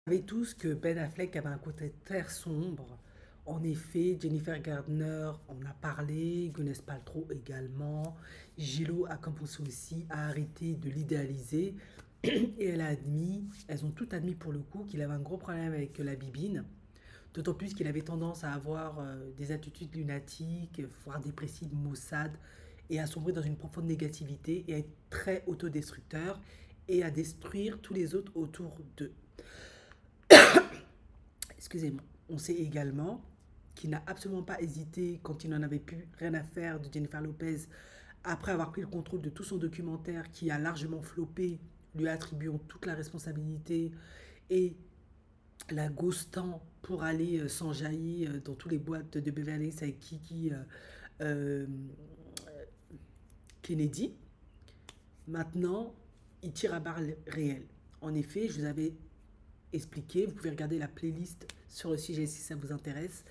Savez tous que Ben Affleck avait un côté très sombre. En effet, Jennifer Gardner en a parlé, Gwyneth Paltrow également. Gillo a commencé aussi à arrêter de l'idéaliser. Et elle a admis, elles ont toutes admis pour le coup, qu'il avait un gros problème avec la bibine. D'autant plus qu'il avait tendance à avoir des attitudes lunatiques, voire dépressives, maussades, et à sombrer dans une profonde négativité et à être très autodestructeur et à détruire tous les autres autour d'eux. Excusez-moi. On sait également qu'il n'a absolument pas hésité quand il n'en avait plus rien à faire de Jennifer Lopez après avoir pris le contrôle de tout son documentaire qui a largement floppé, lui attribuant toute la responsabilité et la ghostant pour aller s'enjailler dans tous les boîtes de Beverly Hills avec Kiki euh, Kennedy. Maintenant, il tire à balles réelles. En effet, je vous avais expliqué, vous pouvez regarder la playlist sur le sujet si ça vous intéresse,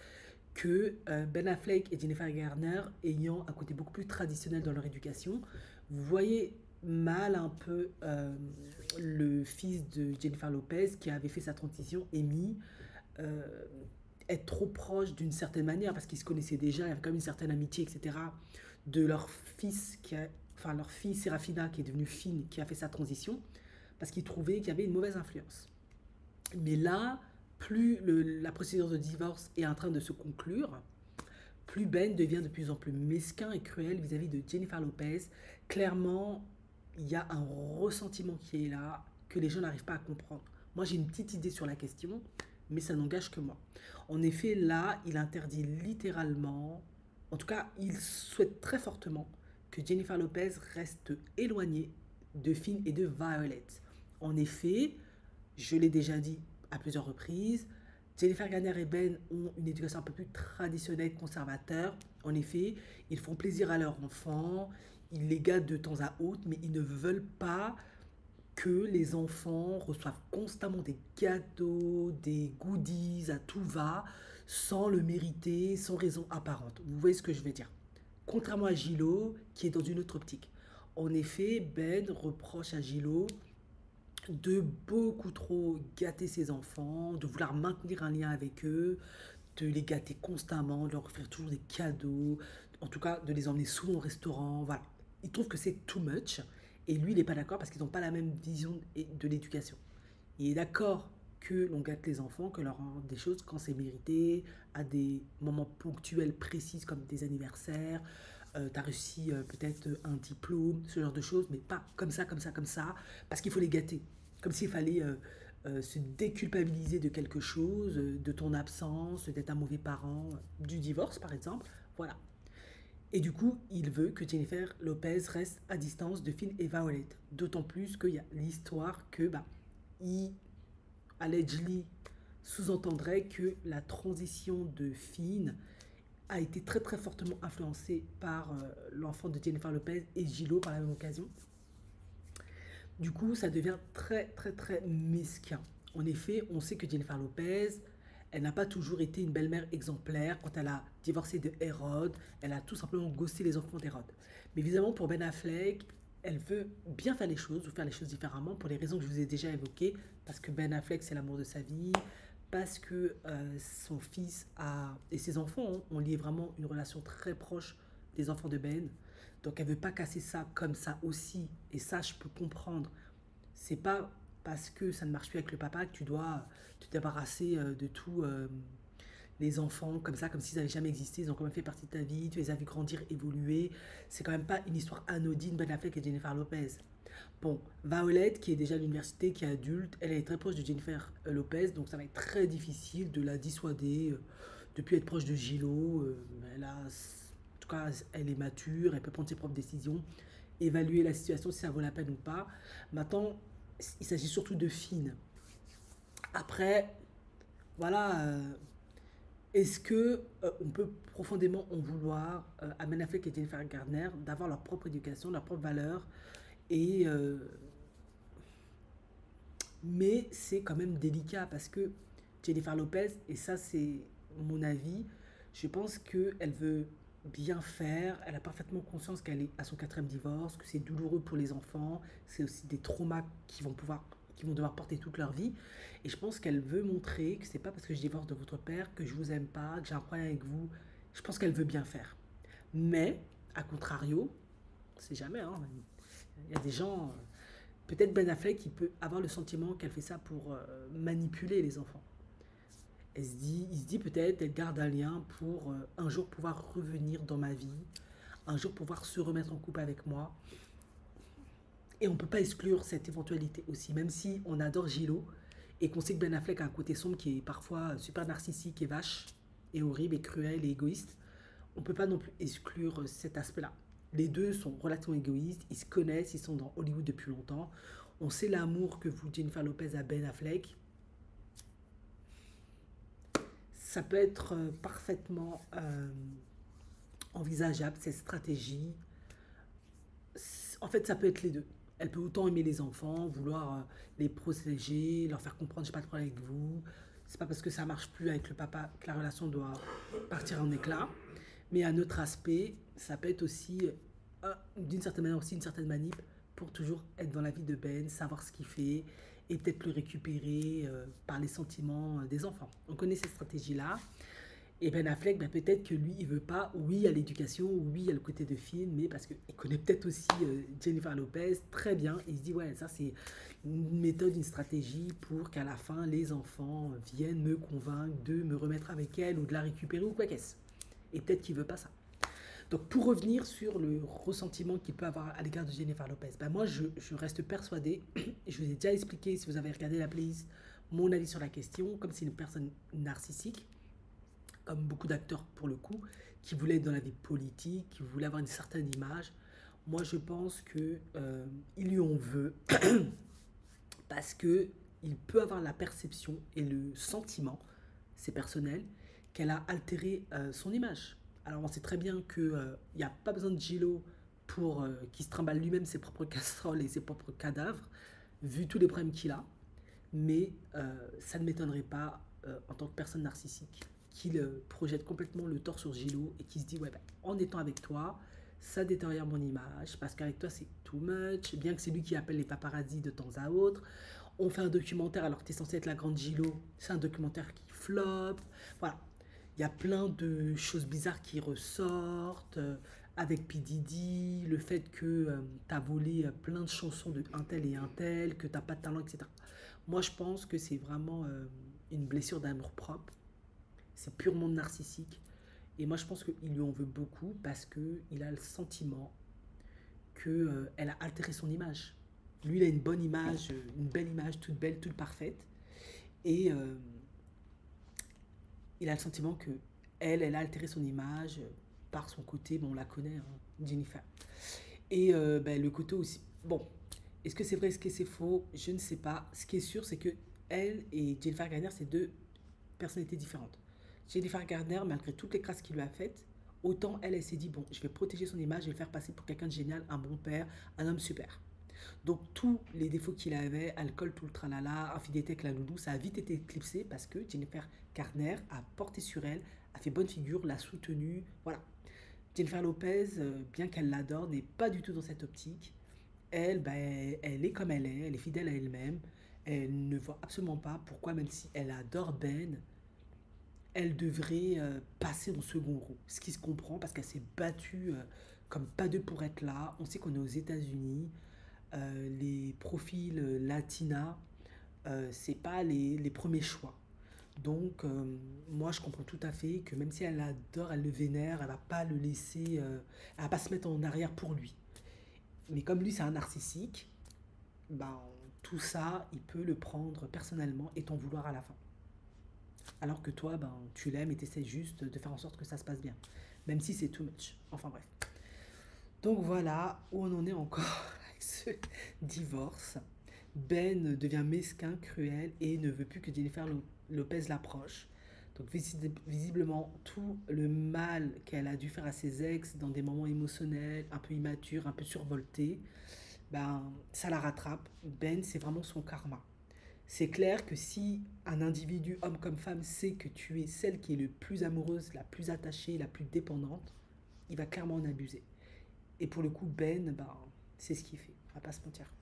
que Ben Affleck et Jennifer Garner, ayant un côté beaucoup plus traditionnel dans leur éducation, vous voyez mal un peu le fils de Jennifer Lopez qui avait fait sa transition, Amy, euh, être trop proche d'une certaine manière parce qu'ils se connaissaient déjà, il y avait quand même une certaine amitié, etc. de leur fils enfin leur fille Serafina qui est devenue Finn qui a fait sa transition parce qu'ils trouvaient qu'il y avait une mauvaise influence. Mais là, plus la procédure de divorce est en train de se conclure, plus Ben devient de plus en plus mesquin et cruel vis-à-vis de Jennifer Lopez. Clairement, il y a un ressentiment qui est là, que les gens n'arrivent pas à comprendre. Moi, j'ai une petite idée sur la question, mais ça n'engage que moi. En effet, là, il interdit littéralement, en tout cas, il souhaite très fortement que Jennifer Lopez reste éloignée de Finn et de Violet. En effet, je l'ai déjà dit à plusieurs reprises, Jennifer Garner et Ben ont une éducation un peu plus traditionnelle, conservateur. En effet, ils font plaisir à leurs enfants, ils les gâtent de temps à autre, mais ils ne veulent pas que les enfants reçoivent constamment des gâteaux, des goodies à tout va, sans le mériter, sans raison apparente. Vous voyez ce que je veux dire? Contrairement à Gilo, qui est dans une autre optique. En effet, Ben reproche à Gilo de beaucoup trop gâter ses enfants, de vouloir maintenir un lien avec eux, de les gâter constamment, de leur offrir toujours des cadeaux, en tout cas de les emmener souvent au restaurant, voilà. Il trouve que c'est too much et lui il n'est pas d'accord parce qu'ils n'ont pas la même vision de l'éducation. Il est d'accord que l'on gâte les enfants, que leur rend des choses quand c'est mérité, à des moments ponctuels précis comme des anniversaires, tu as réussi peut-être un diplôme, ce genre de choses, mais pas comme ça, comme ça, comme ça, parce qu'il faut les gâter. Comme s'il fallait se déculpabiliser de quelque chose, de ton absence, d'être un mauvais parent, du divorce par exemple. Voilà. Et du coup, il veut que Jennifer Lopez reste à distance de Finn et Violet. D'autant plus qu'il y a l'histoire que, bah, il allegedly sous-entendrait que la transition de Finn a été très très fortement influencée par l'enfant de Jennifer Lopez et Gillo par la même occasion. Du coup, ça devient très très très mesquin. En effet, on sait que Jennifer Lopez, elle n'a pas toujours été une belle-mère exemplaire. Quand elle a divorcé de Hérode, elle a tout simplement gossé les enfants d'Hérode. Mais évidemment, pour Ben Affleck, elle veut bien faire les choses, ou faire les choses différemment, pour les raisons que je vous ai déjà évoquées. Parce que Ben Affleck, c'est l'amour de sa vie. Parce que son fils et ses enfants ont lié vraiment une relation très proche des enfants de Ben. Donc elle veut pas casser ça comme ça aussi. Et ça, je peux comprendre. C'est pas parce que ça ne marche plus avec le papa que tu dois te débarrasser de tous les enfants comme ça, comme s'ils n'avaient jamais existé. Ils ont quand même fait partie de ta vie, tu les as vus grandir, évoluer. C'est quand même pas une histoire anodine, Ben Affleck et Jennifer Lopez. Bon, Violet, qui est déjà à l'université, qui est adulte, elle est très proche de Jennifer Lopez, donc ça va être très difficile de la dissuader de plus être proche de Gilo. Elle a, en tout cas, elle est mature, elle peut prendre ses propres décisions, évaluer la situation si ça vaut la peine ou pas. Maintenant, il s'agit surtout de Finn. Après, voilà, est-ce que on peut profondément en vouloir à Ben Affleck et Jennifer Gardner d'avoir leur propre éducation, leur propre valeur et mais c'est quand même délicat parce que Jennifer Lopez, et ça c'est mon avis, je pense qu'elle veut bien faire, elle a parfaitement conscience qu'elle est à son quatrième divorce, que c'est douloureux pour les enfants, c'est aussi des traumas qui vont pouvoir qui vont devoir porter toute leur vie. Et je pense qu'elle veut montrer que c'est pas parce que je divorce de votre père que je vous aime pas, que j'ai un problème avec vous. Je pense qu'elle veut bien faire. Mais, à contrario, on sait jamais, hein, il y a des gens, peut-être Ben Affleck, qui peut avoir le sentiment qu'elle fait ça pour manipuler les enfants. Il se dit peut-être, elle garde un lien pour un jour pouvoir revenir dans ma vie, un jour pouvoir se remettre en couple avec moi. Et on ne peut pas exclure cette éventualité aussi, même si on adore Gilo et qu'on sait que Ben Affleck a un côté sombre qui est parfois super narcissique et vache, et horrible, et cruel, et égoïste. On ne peut pas non plus exclure cet aspect-là. Les deux sont relativement égoïstes, ils se connaissent, ils sont dans Hollywood depuis longtemps. On sait l'amour que vous, Jennifer Lopez, a Ben Affleck. Ça peut être parfaitement envisageable, cette stratégie. En fait, ça peut être les deux. Elle peut autant aimer les enfants, vouloir les protéger, leur faire comprendre, j'ai pas de problème avec vous. C'est pas parce que ça marche plus avec le papa que la relation doit partir en éclat. Mais un autre aspect, ça peut être aussi, d'une certaine manière aussi, une certaine manip pour toujours être dans la vie de Ben, savoir ce qu'il fait et peut-être le récupérer par les sentiments des enfants. On connaît ces stratégies-là. Et Ben Affleck, ben peut-être que lui, il veut pas, oui, à l'éducation, oui, à le côté de film, mais parce qu'il connaît peut-être aussi Jennifer Lopez très bien. Et il se dit, ouais, ça, c'est une méthode, une stratégie pour qu'à la fin, les enfants viennent me convaincre de me remettre avec elle ou de la récupérer ou quoi qu'est-ce. Et peut-être qu'il veut pas ça. Donc, pour revenir sur le ressentiment qu'il peut avoir à l'égard de Jennifer Lopez, ben moi, je reste persuadée, je vous ai déjà expliqué, si vous avez regardé la playlist, mon avis sur la question, comme c'est une personne narcissique, comme beaucoup d'acteurs pour le coup, qui voulaient être dans la vie politique, qui voulaient avoir une certaine image. Moi, je pense que il lui en veut parce que il peut avoir la perception et le sentiment, c'est personnel, qu'elle a altéré son image. Alors, on sait très bien qu'il n'y a pas besoin de Gilo pour qu'il se trimballe lui-même ses propres casseroles et ses propres cadavres, vu tous les problèmes qu'il a. Mais ça ne m'étonnerait pas, en tant que personne narcissique, qu'il projette complètement le tort sur Gilo et qu'il se dit, ouais, ben, en étant avec toi, ça détériore mon image, parce qu'avec toi, c'est too much, bien que c'est lui qui appelle les paparazzis de temps à autre. On fait un documentaire alors que tu es censé être la grande Gilo, c'est un documentaire qui flop. Voilà, il y a plein de choses bizarres qui ressortent, avec P. Diddy, le fait que tu as volé plein de chansons de un tel et un tel, que tu n'as pas de talent, etc. Moi, je pense que c'est vraiment une blessure d'amour-propre. C'est purement narcissique. Et moi, je pense qu'il lui en veut beaucoup parce qu'il a le sentiment qu'elle a altéré son image. Lui, il a une bonne image, une belle image, toute belle, toute parfaite. Et il a le sentiment que elle a altéré son image par son côté, bon, on la connaît, hein, Jennifer. Et ben, le côté aussi, bon, est-ce que c'est vrai, est-ce que c'est faux? Je ne sais pas. Ce qui est sûr, c'est que elle et Jennifer Garner, c'est deux personnalités différentes. Jennifer Garner, malgré toutes les crasses qu'il lui a faites, autant elle s'est dit, bon, je vais protéger son image, je vais le faire passer pour quelqu'un de génial, un bon père, un homme super. Donc tous les défauts qu'il avait, alcool, tout le tralala, infidélité avec la loulou, ça a vite été éclipsé parce que Jennifer Garner a porté sur elle, a fait bonne figure, l'a soutenue, voilà. Jennifer Lopez, bien qu'elle l'adore, n'est pas du tout dans cette optique. Elle, ben, elle est comme elle est fidèle à elle-même. Elle ne voit absolument pas pourquoi, même si elle adore Ben, elle devrait passer en second rôle. Ce qui se comprend parce qu'elle s'est battue comme pas deux pour être là. On sait qu'on est aux États-Unis. Les profils latinas, c'est pas les premiers choix. Donc, moi, je comprends tout à fait que même si elle adore, elle le vénère, elle va pas le laisser, elle va pas se mettre en arrière pour lui. Mais comme lui, c'est un narcissique, ben, tout ça, il peut le prendre personnellement et t'en vouloir à la fin. Alors que toi, ben, tu l'aimes et tu essaies juste de faire en sorte que ça se passe bien. Même si c'est too much. Enfin bref. Donc voilà où on en est encore avec ce divorce. Ben devient mesquin, cruel et ne veut plus que Jennifer Lopez l'approche. Donc visiblement, tout le mal qu'elle a dû faire à ses ex dans des moments émotionnels, un peu immatures, un peu survoltés, ben, ça la rattrape. Ben, c'est vraiment son karma. C'est clair que si un individu, homme comme femme, sait que tu es celle qui est le plus amoureuse, la plus attachée, la plus dépendante, il va clairement en abuser. Et pour le coup, Ben, ben, c'est ce qu'il fait. On va pas se mentir.